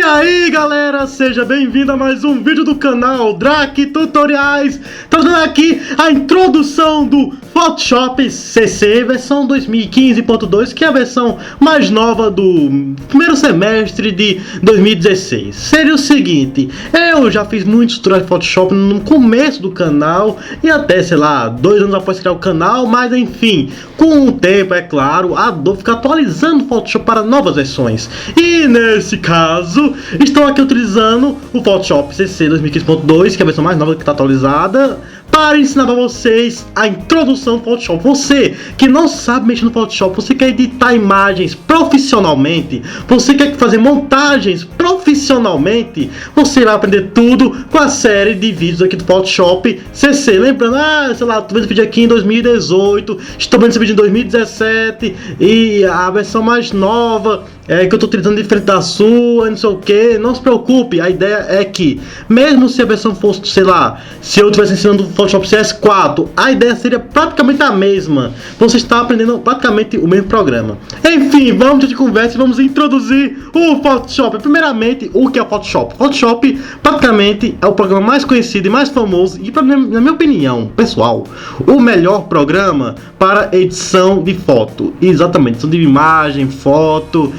aí galera, seja bem-vindo a mais um vídeo do canal Drake Tutoriais. Trazendo aqui a introdução do Photoshop CC versão 2015.2, que é a versão mais nova do primeiro semestre de 2016. Seria o seguinte, eu já fiz muitos tutoriais de Photoshop no começo do canal e até, sei lá, 2 anos após criar o canal, mas enfim, com o tempo, é claro, a Adobe fica atualizando o Photoshop para novas versões. E nesse caso, estou aqui utilizando o Photoshop CC 2015.2, que é a versão mais nova que está atualizada, para ensinar para vocês a introdução do Photoshop. Você que não sabe mexer no Photoshop, você quer editar imagens profissionalmente, você quer fazer montagens profissionalmente, você vai aprender tudo com a série de vídeos aqui do Photoshop CC. Lembrando, sei lá, tô vendo esse vídeo aqui em 2018, estou vendo esse vídeo em 2017 e a versão mais nova que eu tô utilizando diferente da sua, não sei o que. Não se preocupe, a ideia é que, mesmo se a versão fosse, sei lá, se eu estivesse ensinando o Photoshop CS4, a ideia seria praticamente a mesma. Você está aprendendo praticamente o mesmo programa. Enfim, vamos de conversa e vamos introduzir o Photoshop. Primeiramente, o que é o Photoshop? Photoshop praticamente é o programa mais conhecido e mais famoso e, na minha opinião pessoal, o melhor programa para edição de foto. Exatamente, edição de imagem, foto,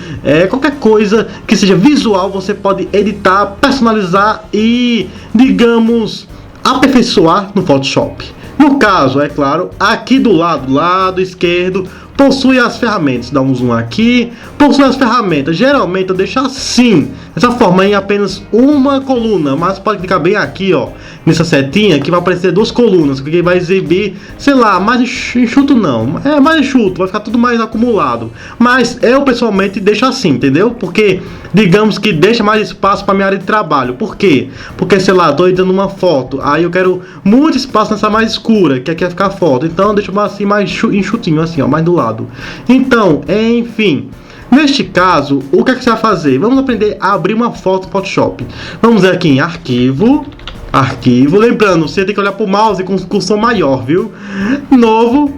qualquer coisa que seja visual, você pode editar, personalizar e, digamos, aperfeiçoar no Photoshop. No caso, é claro, aqui do lado esquerdo possui as ferramentas. Dá um zoom aqui, possui as ferramentas. Geralmente eu deixo assim, dessa forma, em apenas uma coluna, mas pode clicar bem aqui, ó, nessa setinha, que vai aparecer 2 colunas, que vai exibir, sei lá, mais enxuto não, é mais enxuto, vai ficar tudo mais acumulado. Mas eu pessoalmente deixo assim, entendeu? Porque, digamos que deixa mais espaço para minha área de trabalho. Por quê? Porque, sei lá, tô editando uma foto, aí eu quero muito espaço nessa mais escura, que aqui vai ficar a foto, então deixa assim mais enxutinho, assim, ó, mais do lado. Então, enfim, neste caso, o que é que você vai fazer? Vamos aprender a abrir uma foto no Photoshop. Vamos ver aqui em arquivo, lembrando, você tem que olhar para o mouse com cursor maior, viu? Novo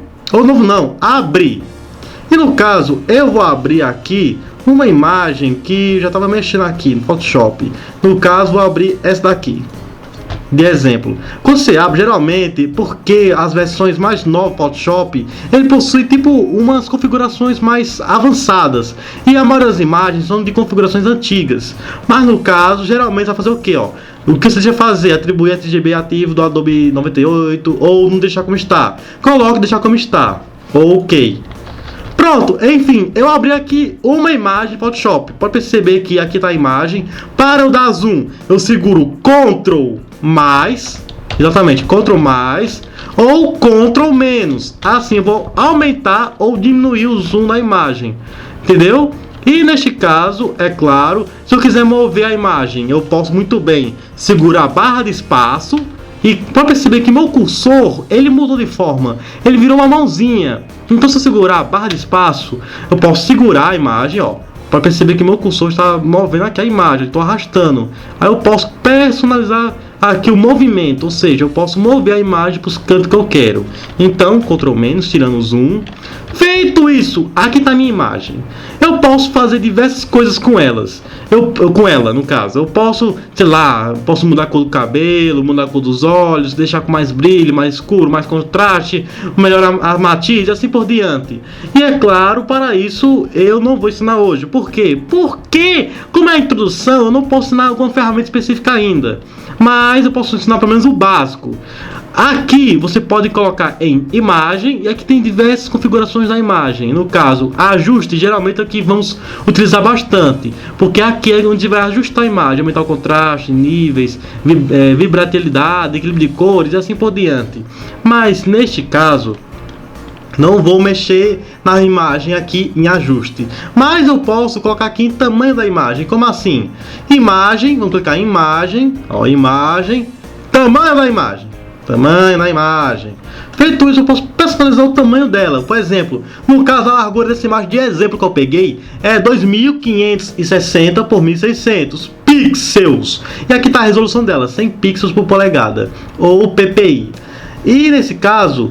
não, abrir. E no caso, eu vou abrir aqui uma imagem que já estava mexendo aqui no Photoshop. No caso, vou abrir essa daqui de exemplo. Quando você abre, geralmente, porque as versões mais novas do Photoshop, ele possui tipo umas configurações mais avançadas, e a maioria das imagens são de configurações antigas. Mas no caso, geralmente vai fazer o que, ó? O que você já fazer? Atribuir RGB ativo do Adobe 98 ou não deixar como está. Coloque deixar como está. Ok. Pronto, enfim, eu abri aqui uma imagem de Photoshop. Pode perceber que aqui está a imagem. Para eu dar zoom, eu seguro Ctrl mais, exatamente, Ctrl mais ou Ctrl menos. Assim eu vou aumentar ou diminuir o zoom da imagem, entendeu? E neste caso, é claro, se eu quiser mover a imagem, eu posso muito bem segurar a barra de espaço. E pode perceber que meu cursor, ele mudou de forma, ele virou uma mãozinha. Então se eu segurar a barra de espaço, eu posso segurar a imagem, ó. Pode perceber que meu cursor está movendo aqui a imagem, estou arrastando. Aí eu posso personalizar aqui o movimento, ou seja, eu posso mover a imagem para os cantos que eu quero. Então, Ctrl menos, tirando o zoom. Feito isso, aqui está a minha imagem. Eu posso fazer diversas coisas com elas. Com ela, no caso. Eu posso, sei lá, posso mudar a cor do cabelo, mudar a cor dos olhos, deixar com mais brilho, mais escuro, mais contraste, melhorar a matiz e assim por diante. E é claro, para isso eu não vou ensinar hoje. Por quê? Porque, como é a introdução, eu não posso ensinar alguma ferramenta específica ainda. Mas eu posso ensinar pelo menos o básico. Aqui você pode colocar em imagem, e aqui tem diversas configurações da imagem. No caso, ajuste, geralmente aqui vamos utilizar bastante, porque aqui é onde vai ajustar a imagem, aumentar o contraste, níveis, vibratilidade, equilíbrio de cores e assim por diante. Mas neste caso, não vou mexer na imagem aqui em ajuste, mas eu posso colocar aqui em tamanho da imagem. Como assim? Imagem, vamos clicar em imagem, ó, imagem, tamanho da imagem. Tamanho da imagem. Feito isso, eu posso personalizar o tamanho dela. Por exemplo, no caso, a largura dessa imagem de exemplo que eu peguei é 2560 por 1600 pixels. E aqui está a resolução dela, 100 pixels por polegada, ou PPI. E nesse caso,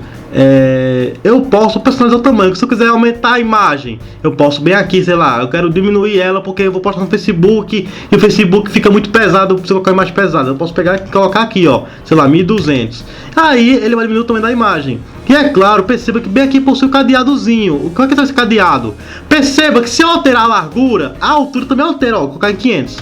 eu posso personalizar o tamanho. Se eu quiser aumentar a imagem, eu posso bem aqui, sei lá, eu quero diminuir ela porque eu vou postar no Facebook e o Facebook fica muito pesado, se eu colocar a imagem pesada. Eu posso pegar e colocar aqui, ó, sei lá, 1200. Aí ele vai diminuir o tamanho da imagem. E é claro, perceba que bem aqui possui o cadeadozinho. Como é que é esse cadeado? Perceba que se eu alterar a largura, a altura também altera, ó, vou colocar em 500.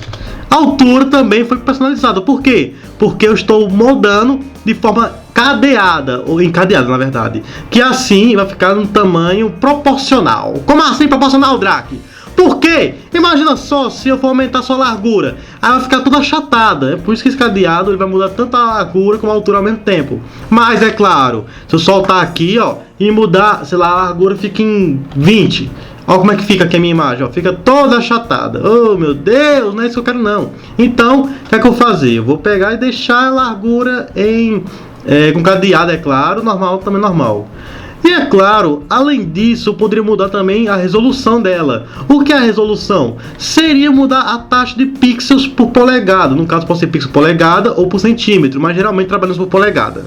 A altura também foi personalizada. Por quê? Porque eu estou moldando de forma cadeada, ou encadeada na verdade, que assim vai ficar num tamanho proporcional. Como assim proporcional, Drake? Porque, imagina só, se eu for aumentar sua largura, aí vai ficar toda achatada. É por isso que esse cadeado ele vai mudar tanto a largura como a altura ao mesmo tempo. Mas é claro, se eu soltar aqui, ó, e mudar, sei lá, a largura fica em 20. Olha como é que fica aqui a minha imagem, ó, fica toda achatada. Oh, meu Deus, não é isso que eu quero não. Então, o que é que eu vou fazer? Eu vou pegar e deixar a largura em... com cadeado, é claro, normal, também normal. E é claro, além disso, eu poderia mudar também a resolução dela. O que é a resolução? Seria mudar a taxa de pixels por polegada. No caso, pode ser pixel por polegada ou por centímetro, mas geralmente trabalhamos por polegada.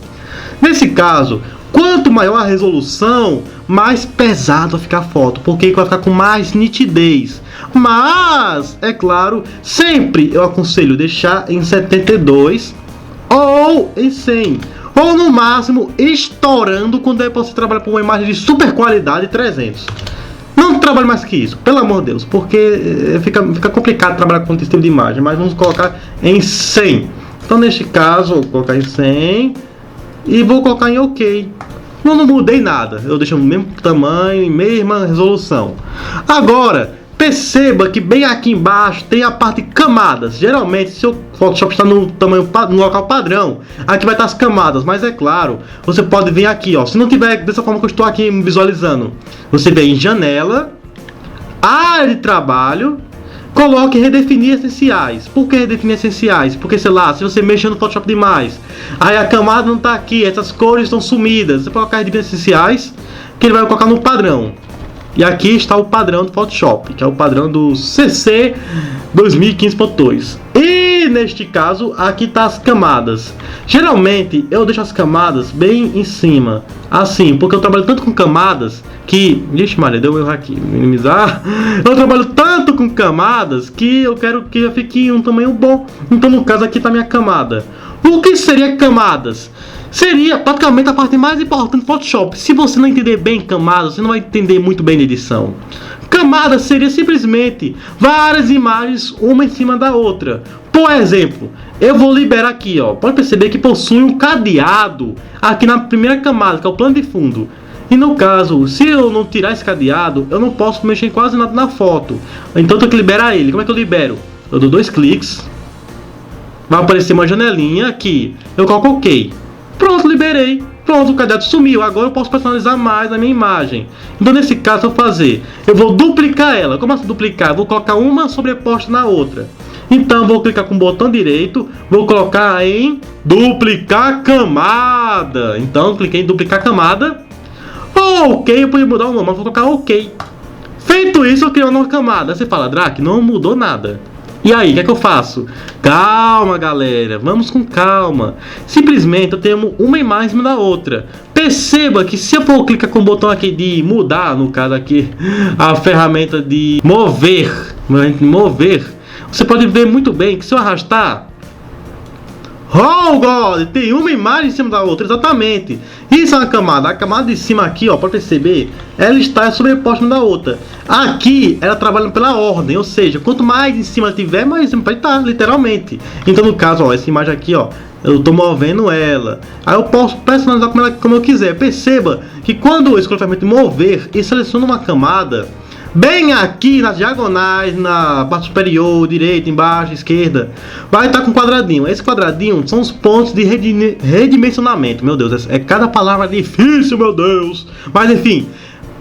Nesse caso, quanto maior a resolução, mais pesado vai ficar a foto, porque vai ficar com mais nitidez. Mas, é claro, sempre eu aconselho deixar em 72 ou em 100. Ou no máximo, estourando quando é para você trabalhar com uma imagem de super qualidade 300. Não trabalhe mais que isso, pelo amor de Deus, porque fica complicado trabalhar com esse tipo de imagem. Mas vamos colocar em 100. Então neste caso, vou colocar em 100 e vou colocar em OK. Eu não mudei nada, eu deixo o mesmo tamanho e mesma resolução. Agora, perceba que bem aqui embaixo tem a parte de camadas. Geralmente, se o Photoshop está no tamanho no local padrão, aqui vai estar as camadas. Mas é claro, você pode vir aqui, ó. Se não tiver dessa forma que eu estou aqui visualizando, você vem em janela, área de trabalho, coloque redefinir essenciais. Por que redefinir essenciais? Porque, sei lá, se você mexer no Photoshop demais, aí a camada não está aqui, essas cores estão sumidas, você pode colocar redefinir essenciais, que ele vai colocar no padrão. E aqui está o padrão do Photoshop, que é o padrão do CC 2015.2. E neste caso, aqui está as camadas. Geralmente, eu deixo as camadas bem em cima, assim, porque eu trabalho tanto com camadas que... Ixi, Maria, deu um erro aqui, minimizar. Eu trabalho tanto com camadas que eu quero que fique um tamanho bom. Então, no caso, aqui está a minha camada. O que seria camadas? Seria praticamente a parte mais importante do Photoshop. Se você não entender bem camadas, você não vai entender muito bem a edição. Camada seria simplesmente várias imagens, uma em cima da outra. Por exemplo, eu vou liberar aqui, ó. Pode perceber que possui um cadeado aqui na primeira camada, que é o plano de fundo. E no caso, se eu não tirar esse cadeado, eu não posso mexer em quase nada na foto. Então eu tenho que liberar ele. Como é que eu libero? Eu dou 2 cliques. Vai aparecer uma janelinha aqui. Eu coloco OK. Pronto, liberei. Pronto, o cadeado sumiu. Agora eu posso personalizar mais a minha imagem. Então nesse caso eu vou fazer, eu vou duplicar ela. Como assim duplicar? Eu vou colocar uma sobreposta na outra. Então vou clicar com o botão direito, vou colocar em duplicar camada. Então cliquei em duplicar camada. OK, eu podia mudar o nome, mas vou colocar OK. Feito isso, eu criei uma nova camada. Você fala, Drake, não mudou nada. E aí, o que é que eu faço? Calma, galera, vamos com calma. Simplesmente eu tenho uma imagem em cima da outra. Perceba que se eu for clicar com o botão aqui de mudar, no caso aqui, a ferramenta de mover, você pode ver muito bem que se eu arrastar, oh God, tem uma imagem em cima da outra, exatamente. Isso é uma camada. A camada de cima aqui, ó, pode perceber, ela está sobreposta uma da outra. Aqui, ela trabalha pela ordem, ou seja, quanto mais em cima tiver, mais em cima vai estar, literalmente. Então, no caso, ó, essa imagem aqui, ó, eu estou movendo ela. Aí eu posso personalizar como eu quiser. Perceba que quando eu escolho a ferramenta de mover e seleciono uma camada, bem aqui nas diagonais, na parte superior, direita, embaixo, esquerda, vai estar com um quadradinho. Esse quadradinho são os pontos de redimensionamento. Meu Deus, é cada palavra difícil, meu Deus. Mas enfim,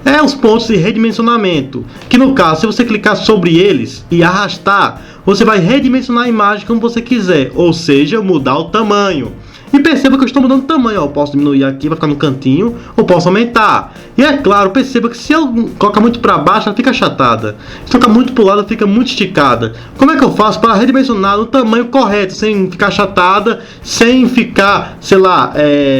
é os pontos de redimensionamento. Que no caso, se você clicar sobre eles e arrastar, você vai redimensionar a imagem como você quiser. Ou seja, mudar o tamanho. E perceba que eu estou mudando o tamanho, ó. Eu posso diminuir aqui, vai ficar no cantinho, ou posso aumentar. E é claro, perceba que se eu colocar muito para baixo, ela fica achatada. Se eu colocar muito para o lado, ela fica muito esticada. Como é que eu faço para redimensionar no tamanho correto, sem ficar achatada, sem ficar, sei lá,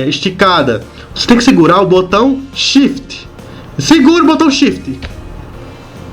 esticada? Você tem que segurar o botão Shift. Segura o botão Shift.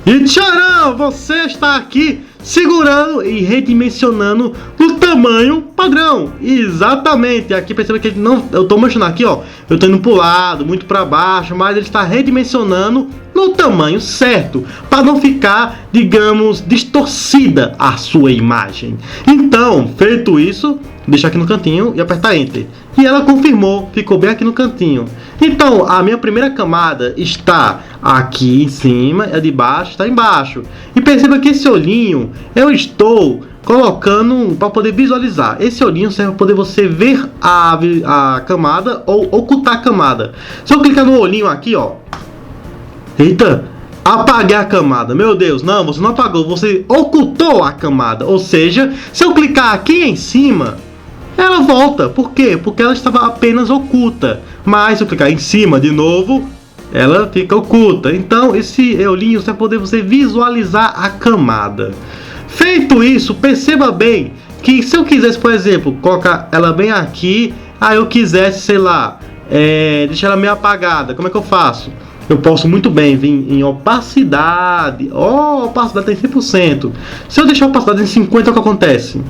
E tcharam! Você está aqui segurando e redimensionando no tamanho padrão. Exatamente. Aqui perceba que ele não, eu estou mostrando aqui, ó. Eu estou indo para o lado, muito para baixo, mas ele está redimensionando no tamanho certo, para não ficar, digamos, distorcida a sua imagem. Então, feito isso, deixar aqui no cantinho e apertar Enter. E ela confirmou, ficou bem aqui no cantinho. Então, a minha primeira camada está aqui em cima, a de baixo está embaixo. E perceba que esse olhinho eu estou colocando para poder visualizar. Esse olhinho serve para poder você ver a camada ou ocultar a camada. Se eu clicar no olhinho aqui, ó. Eita! Apaguei a camada. Meu Deus, não, você não apagou, você ocultou a camada. Ou seja, se eu clicar aqui em cima, ela volta. Por quê? Porque ela estava apenas oculta. Mas se eu clicar em cima de novo, ela fica oculta. Então esse olhinho vai poder você visualizar a camada. Feito isso, perceba bem que se eu quisesse, por exemplo, colocar ela bem aqui, aí eu quisesse, sei lá, deixar ela meio apagada, como é que eu faço? Eu posso muito bem vir em opacidade. Ó, opacidade tem 100%. Se eu deixar a opacidade em 50%, o que acontece?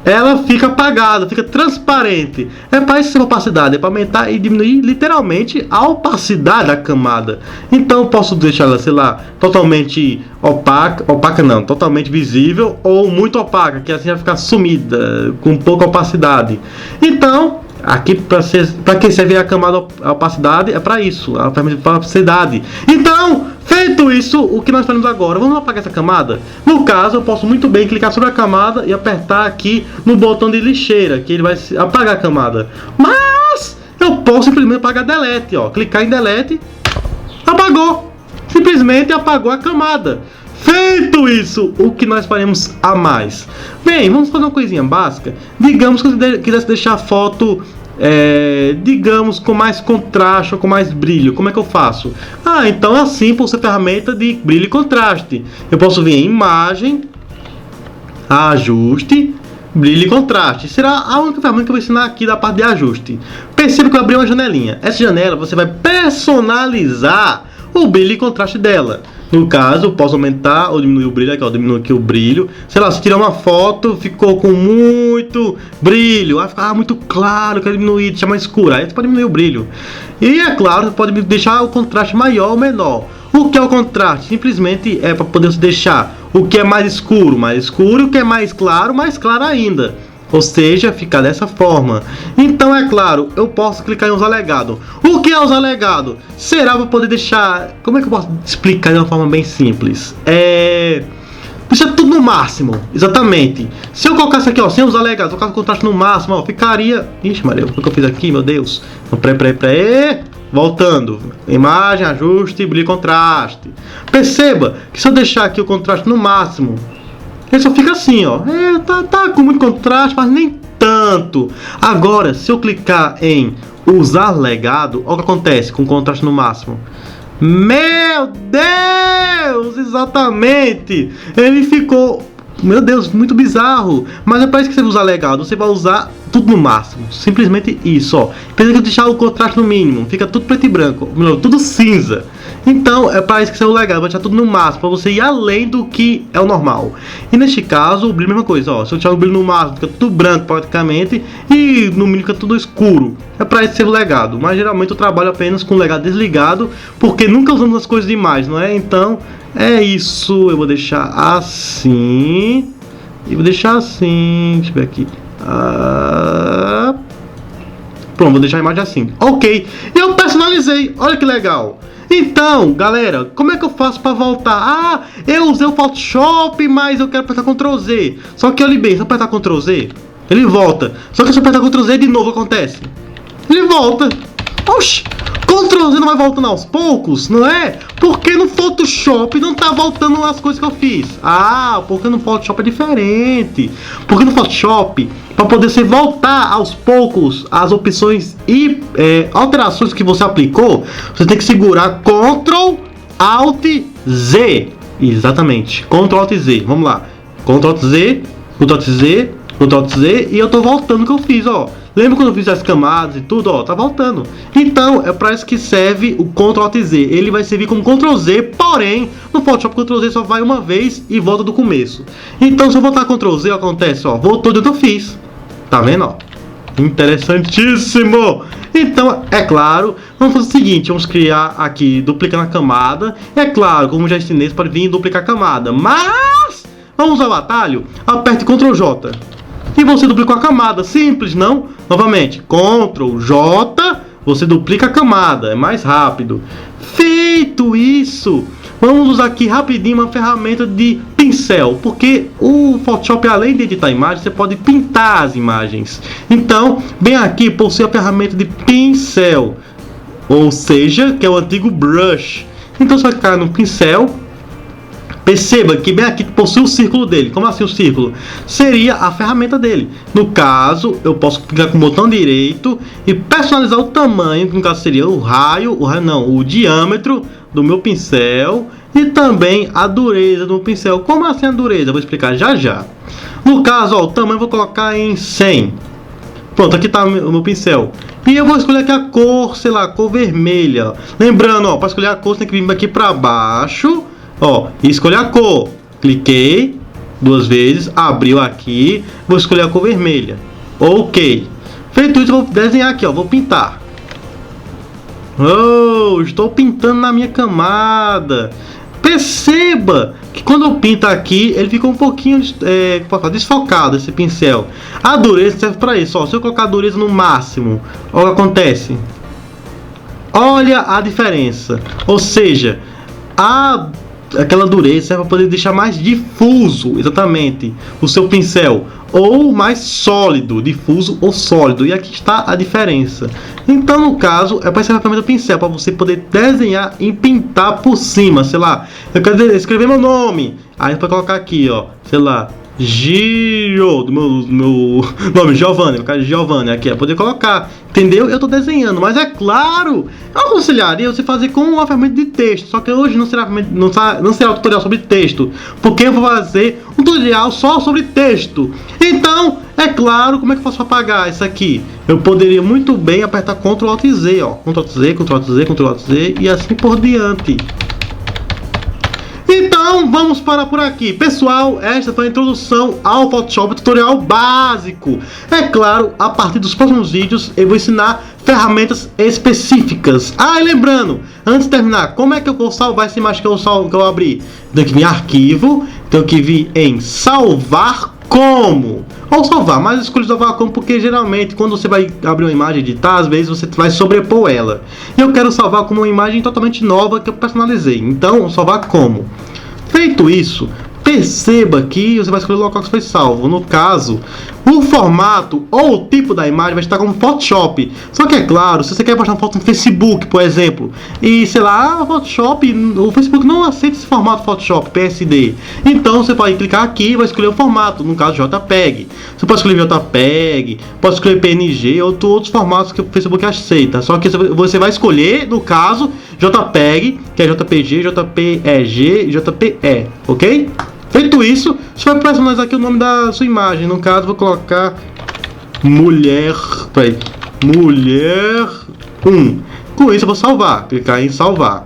Ela fica apagada, fica transparente. É para isso que opacidade, é para aumentar e diminuir literalmente a opacidade da camada. Então eu posso deixar ela, sei lá, totalmente opaca não, totalmente visível, ou muito opaca, que assim vai ficar sumida, com pouca opacidade. Então, aqui para que serve a camada, a opacidade é para isso, a ferramenta de opacidade. Então, feito isso, o que nós fazemos agora? Vamos apagar essa camada? No caso, eu posso muito bem clicar sobre a camada e apertar aqui no botão de lixeira, que ele vai apagar a camada. Mas eu posso simplesmente apagar delete, ó. Clicar em delete, apagou. Simplesmente apagou a camada. Feito isso, o que nós faremos a mais? Bem, vamos fazer uma coisinha básica. Digamos que eu quisesse deixar a foto, digamos, com mais contraste ou com mais brilho. Como é que eu faço? Então é assim, por ser ferramenta de brilho e contraste. Eu posso vir em imagem, ajuste, brilho e contraste. Será a única ferramenta que eu vou ensinar aqui da parte de ajuste. Perceba que eu abri uma janelinha. Essa janela você vai personalizar o brilho e contraste dela. No caso, eu posso aumentar ou diminuir o brilho. Aqui, ó, diminuir aqui o brilho. Sei lá, se tirar uma foto, ficou com muito brilho, vai ficar muito claro, quero diminuir, deixar mais escuro. Aí você pode diminuir o brilho. E é claro, você pode deixar o contraste maior ou menor. O que é o contraste? Simplesmente é para poder deixar o que é mais escuro, e o que é mais claro ainda. Ou seja, ficar dessa forma. Então, é claro, eu posso clicar em usar legado. O que é usar legado? Será para poder deixar... Como é que eu posso explicar de uma forma bem simples? Deixar tudo no máximo. Exatamente. Se eu colocasse aqui, ó, sem usar legado, colocar o contraste no máximo, ó, ficaria... Ixi, Maria, o que eu fiz aqui, meu Deus? Peraí. Voltando. Imagem, ajuste, brilho e contraste. Perceba que se eu deixar aqui o contraste no máximo, ele só fica assim, ó. Tá com muito contraste, mas nem tanto. Agora, se eu clicar em usar legado, olha o que acontece com o contraste no máximo. Meu Deus! Exatamente! Ele ficou... Meu Deus, muito bizarro. Mas é para isso que você vai usar legado. Você vai usar tudo no máximo. Simplesmente isso, ó. Precisa deixar o contraste no mínimo. Fica tudo preto e branco. Tudo cinza. Então, é para isso que você vai usar legado. Vai deixar tudo no máximo. Para você ir além do que é o normal. E neste caso, o brilho é a mesma coisa, ó. Se eu deixar o brilho no máximo, fica tudo branco praticamente. E no mínimo fica tudo escuro. É para isso que serve o legado. Mas geralmente eu trabalho apenas com o legado desligado. Porque nunca usamos as coisas demais, não é? Então... é isso, eu vou deixar assim. E vou deixar assim. Deixa eu ver aqui. Pronto, vou deixar a imagem assim. Ok, e eu personalizei, olha que legal. Então, galera, como é que eu faço para voltar? Eu usei o Photoshop, mas eu quero apertar Ctrl Z. Só que olha bem, se eu apertar Ctrl Z, ele volta. Só que se eu apertar Ctrl Z de novo, acontece. Ele volta. Oxi, Ctrl Z não vai voltando aos poucos, não é? Porque no Photoshop não tá voltando as coisas que eu fiz. Ah, porque no Photoshop é diferente. Porque no Photoshop, para poder você voltar aos poucos as opções e alterações que você aplicou, você tem que segurar Ctrl Alt Z. Exatamente, Ctrl Alt Z. Vamos lá. Ctrl Alt Z, Ctrl Alt Z, Ctrl Alt Z, e eu tô voltando o que eu fiz, ó. Lembra quando eu fiz as camadas e tudo, ó, tá voltando. Então, é para isso que serve o Ctrl Alt Z. Ele vai servir como Ctrl Z, porém, no Photoshop Ctrl Z só vai uma vez e volta do começo. Então, se eu voltar Ctrl Z, acontece, ó, voltou do que eu fiz. Tá vendo, ó? Interessantíssimo! Então, é claro, vamos fazer o seguinte, vamos criar aqui, duplicando a camada. É claro, como já ensinei, você pode vir e duplicar a camada, mas vamos usar o atalho, aperte Ctrl J. E você duplicou a camada, simples, não? Novamente, Ctrl J, você duplica a camada, é mais rápido. Feito isso, vamos usar aqui rapidinho uma ferramenta de pincel, porque o Photoshop, além de editar imagens, você pode pintar as imagens. Então, bem aqui possui a ferramenta de pincel, ou seja, que é o antigo brush. Então você vai clicar no pincel. Perceba que bem aqui possui o círculo dele. Como assim o círculo? Seria a ferramenta dele. No caso, eu posso clicar com o botão direito e personalizar o tamanho, que no caso seria o diâmetro do meu pincel e também a dureza do pincel. Como assim a dureza? Eu vou explicar já já. No caso, ó, o tamanho eu vou colocar em 100. Pronto, aqui está o meu pincel. E eu vou escolher aqui a cor, sei lá, cor vermelha. Lembrando, ó, para escolher a cor você tem que vir aqui para baixo. Ó, e escolher a cor. Cliquei 2 vezes, abriu aqui. Vou escolher a cor vermelha. Ok. Feito isso, eu vou desenhar aqui, ó. Vou pintar. Oh, estou pintando na minha camada. Perceba que quando eu pinto aqui, ele ficou um pouquinho desfocado, esse pincel. A dureza serve para isso, ó. Se eu colocar a dureza no máximo, olha o que acontece. Olha a diferença. Ou seja, aquela dureza serve para poder deixar mais difuso, exatamente, o seu pincel, ou mais sólido, difuso ou sólido. E aqui está a diferença. Então, no caso, é para essa ferramenta do pincel, para você poder desenhar e pintar por cima, sei lá, eu quero escrever meu nome, aí para colocar aqui, ó, sei lá, Giro, do meu nome, Giovanni, no caso de Giovanni, aqui é poder colocar, entendeu? Eu estou desenhando, mas é claro, eu aconselharia você fazer com uma ferramenta de texto, só que hoje não será um tutorial sobre texto, porque eu vou fazer um tutorial só sobre texto. Então, é claro, como é que eu faço para apagar isso aqui? Eu poderia muito bem apertar Ctrl Alt Z, ó, Ctrl Alt Z, Ctrl Alt Z, Ctrl Alt Z e assim por diante. Então, vamos parar por aqui. Pessoal, esta foi a introdução ao Photoshop, tutorial básico. É claro, a partir dos próximos vídeos eu vou ensinar ferramentas específicas. Ah, e lembrando, antes de terminar, como é que eu vou salvar essa imagem que eu abri? Tenho que vir em arquivo, tenho que vir em salvar como, ou salvar, mas escolho salvar como porque geralmente quando você vai abrir uma imagem e editar, às vezes você vai sobrepor ela. E eu quero salvar como uma imagem totalmente nova que eu personalizei. Então, salvar como. Feito isso, perceba que você vai escolher o local que foi salvo. No caso, o formato ou o tipo da imagem vai estar como Photoshop. Só que é claro, se você quer postar uma foto no Facebook, por exemplo, e sei lá, o Facebook não aceita esse formato Photoshop, PSD. Então você pode clicar aqui e vai escolher o formato, no caso JPEG. Você pode escolher JPEG, pode escolher PNG ou outros formatos que o Facebook aceita. Só que você vai escolher, no caso, JPEG, que é JPG, JPEG e JPE, ok? Feito isso, você vai personalizar aqui o nome da sua imagem. No caso, vou colocar mulher 1. Com isso, eu vou salvar. Clicar em salvar.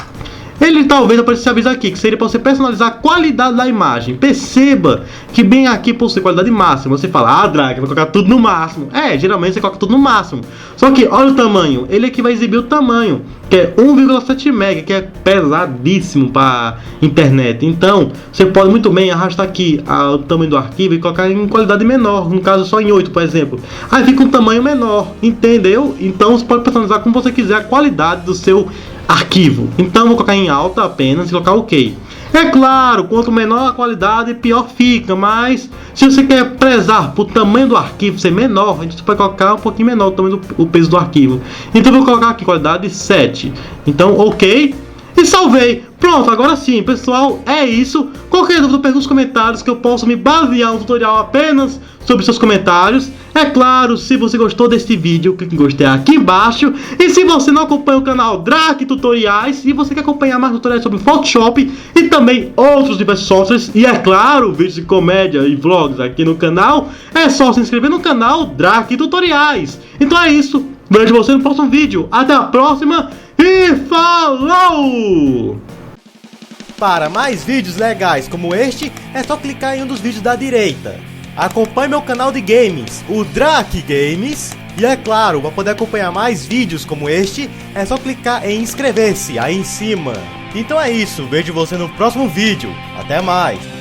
Ele talvez apareça aviso aqui, que seria para você personalizar a qualidade da imagem. Perceba que bem aqui possui qualidade máxima. Você fala, Drake, vai colocar tudo no máximo. Geralmente você coloca tudo no máximo. Só que olha o tamanho. Ele aqui vai exibir o tamanho, que é 1,7 MB, que é pesadíssimo para internet. Então, você pode muito bem arrastar aqui o tamanho do arquivo e colocar em qualidade menor. No caso, só em 8, por exemplo. Aí fica um tamanho menor, entendeu? Então, você pode personalizar como você quiser a qualidade do seu arquivo. Então vou colocar em alta apenas e colocar OK. É claro, quanto menor a qualidade, pior fica, mas se você quer prezar por tamanho do arquivo ser menor, a gente pode colocar um pouquinho menor o tamanho o peso do arquivo. Então eu vou colocar aqui qualidade 7. Então, ok. E salvei. Pronto, agora sim, pessoal, é isso. Qualquer dúvida, pergunta nos comentários que eu posso me basear no tutorial apenas sobre seus comentários. É claro, se você gostou deste vídeo, clique em gostei aqui embaixo. E se você não acompanha o canal Drake Tutoriais e você quer acompanhar mais tutoriais sobre Photoshop e também outros diversos softwares, e é claro, vídeos de comédia e vlogs aqui no canal, é só se inscrever no canal Drake Tutoriais. Então é isso, vejo você no próximo vídeo. Até a próxima e falou! Para mais vídeos legais como este, é só clicar em um dos vídeos da direita. Acompanhe meu canal de games, o Drake Games. E é claro, para poder acompanhar mais vídeos como este, é só clicar em inscrever-se aí em cima. Então é isso, vejo você no próximo vídeo. Até mais!